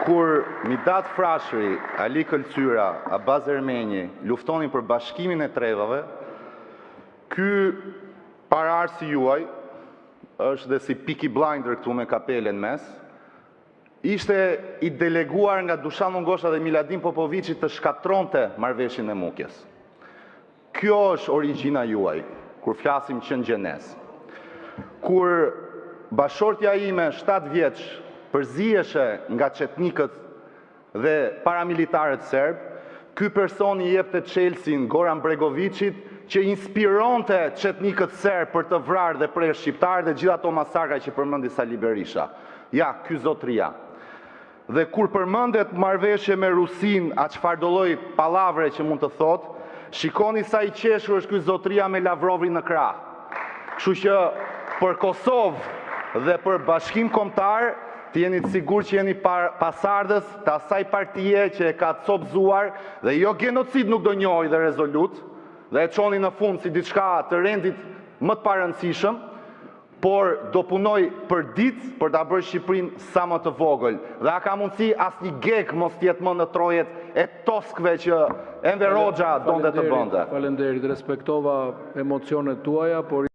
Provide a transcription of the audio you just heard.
kur Midat Frashëri, Ali Këlqyra, Abaz Ermenji luftonin për bashkimin e trevave, ky paraardhësi juaj është dhe si Peaky Blinder këtu me kapelen mes, ishte i deleguar nga Dušan Mongosha dhe Miladin Popovići të shkatronte marrëveshjen e Mukjes. Kjo është origjina juaj, kur flasim që në gjenes. Kur bashortja ime 7 vjeç përziheshe nga çetnikët dhe paramilitarët serb, ky person i jepte Chelsea-n Goran Bregovićit që inspironte çetnikët serb për të vrarë dhe prerë shqiptarë dhe gjithë ato masakra që përmendi Sali Berisha. Ja, ky zotria. Dhe kur përmendet marrëveshje me Rusin, a çfarë do lloj pallavre që mund të thotë, shikoni sa i qeshur është ky zotria me Lavrovin në krah. Kështu që për Kosovë dhe për Bashkim Kombëtar, të jeni të sigurt që jeni pasardhës të asaj partije që e ka copëzuar dhe jo genocid nuk do njohë dhe rezolut, dhe e çoni në fund si diçka të rendit më të parëndësishëm, por do punoj për ditë për ta bërë Shqipërinë sa më të vogël. Dhe a ka mundësi asnjë gek mos tjetë më në trojet e toskëve që Enver Hoxha donte të bënte. Faleminderit, respektova emocionet tuaja, por